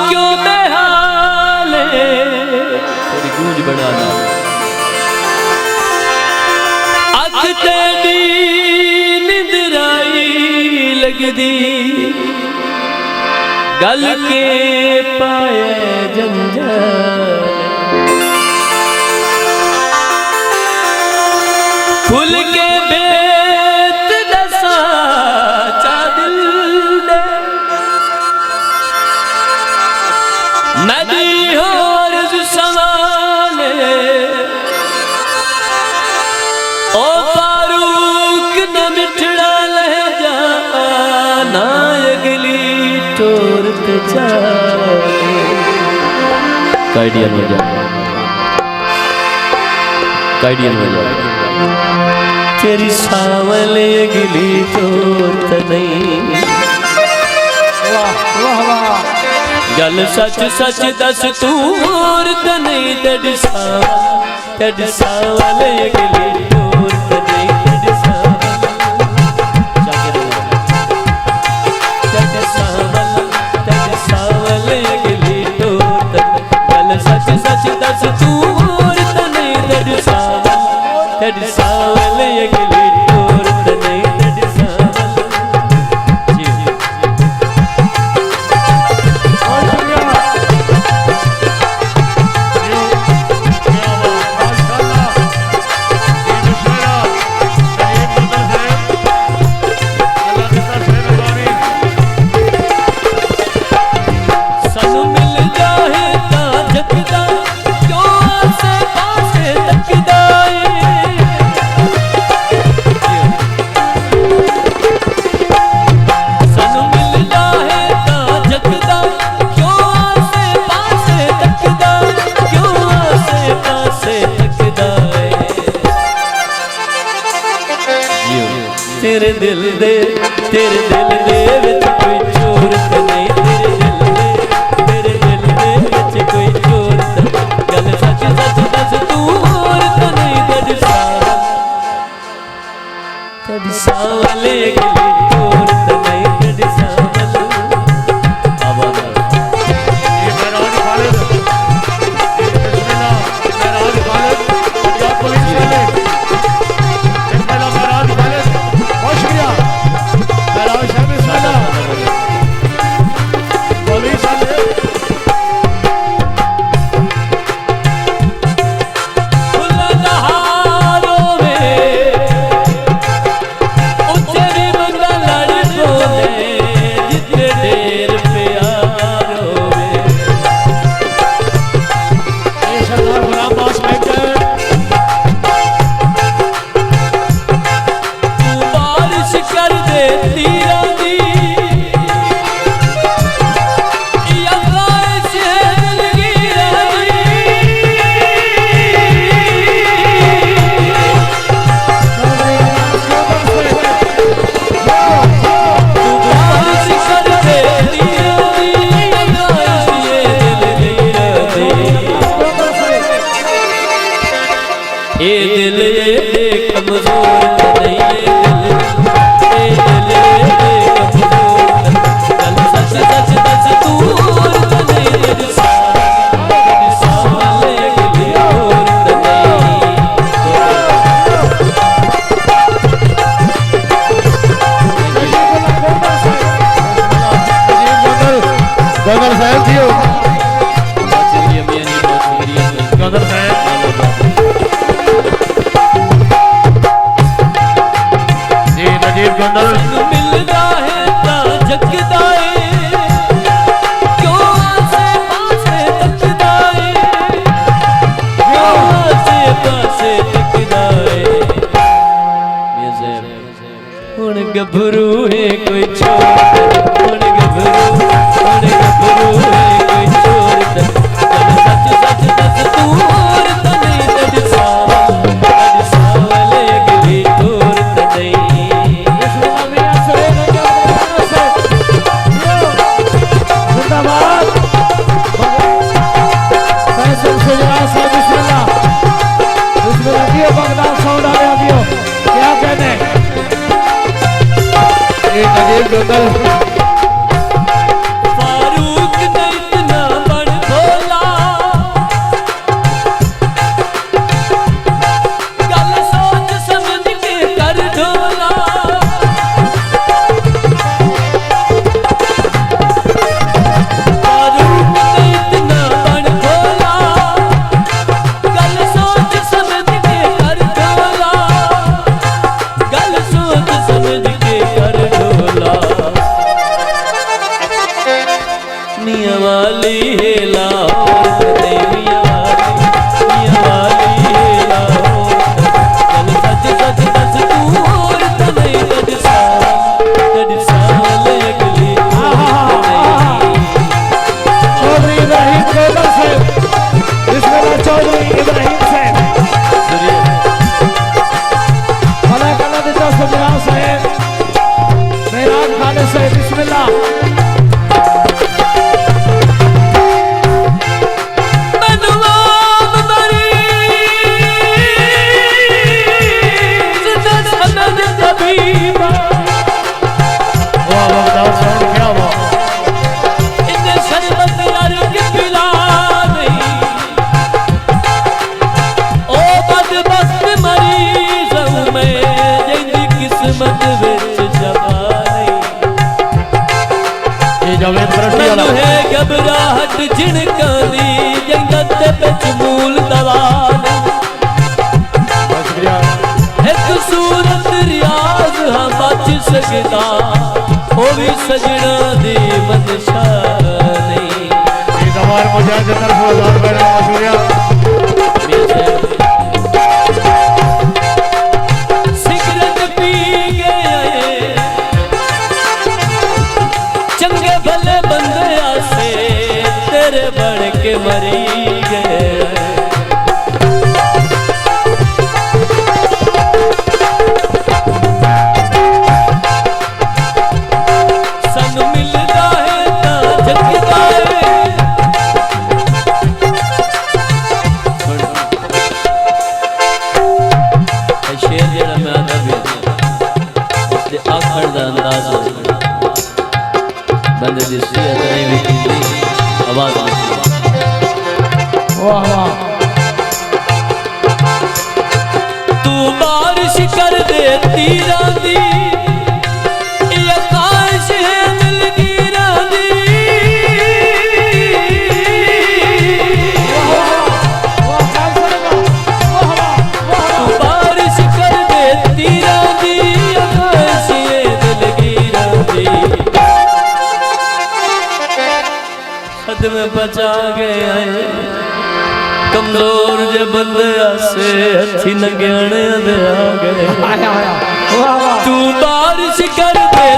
क्यों बेहाल है, तेरी गूंज बढ़ाना। अख तेरी निंदराई लगदी, गल के पाए जंजाल, खुल के बेत दसा चा दिल दे, नदी और सवाल ओ फारूक न मिठड़ा लह जा, ना अगली टोरत जाए। काइडियन हो जा, काइडियन हो जा, तेरी सावले अगली टोरत नहीं। वाह वाह वाह, गल सच सच दस तू औरत नहीं, तेरी सावले अगली टोरत नहीं, तेरी सावले अगली टोरत, गल सच सच दस तू औरत नहीं, तेरी सावले अगली टोरत नहीं, तेरी तेरे दिल दे विच कोई चोरत नहीं, तेरे दिल दे विच कोई चोरत, गल सच सच दस तू औरत नहीं, तेरी सावले अगली टोरत नहीं, तेरी सावले। आवाज़ ये मेराज खालिद, बिस्मिल्लाह मेराज खालिद, पंजाब पुलिस वाले, बिस्मिल्लाह मेराज खालिद, बहुत शुक्रिया मेराज साहब, बिस्मिल्लाह पुलिस वाले। ये दिल ये कमजोर नहीं, ये दिल कमजोर, गल सच सच दस तू औरत नहीं, तेरी सावले अगली टोरत नहीं। गदर साहब जी, गदर साहब मिलदा है ता जगदा है, क्यों आसे पासे तकदा है, क्यों आसे पासे तकदा है। हुण गभरू है कोई छोड़, हुण गभरू है कोई छोड़, गल सच सच दस तू औरत नहीं, तेरी सावले अगली टोरत नहीं। क्या कहने फारूक ने वाली है लाहौर कदे मियां वाली है लाहौर चल सच सच दस तू और तने कद साल अगली चौधरी इब्राहिम कोबर से बिस्मिल्लाह चौधरी इब्राहिम से भला कला दिता सुजरा से मेराज खाने से बिस्मिल्लाह घबराहट जिनकानी जंगत बिच मूल दवा एक सूरत रियाज हाँ बच सकता वो भी सजना दी मनशा नहीं सिगरेट पी गए चंगे भले बंदे आसे तेरे बन के मरी गए सानू मिलदा है ना जगदा है शेर जेड़ा मैं आदा भी उसके आखड़ दा अंदाज हो बंदे दी सीहत नहीं विकदी आवाज वाह वाह तू बारिश कर दे तीरा दी ये आकाश है दिलगीरा दी तू बारिश कर दे तीरा दी आकाश है दिलगीरा दी हद में बचा गया है कमजोर जे बंदे आसे अच्छी नगेने दे आ गए आया आया वाह वाह तू बारिश कर दे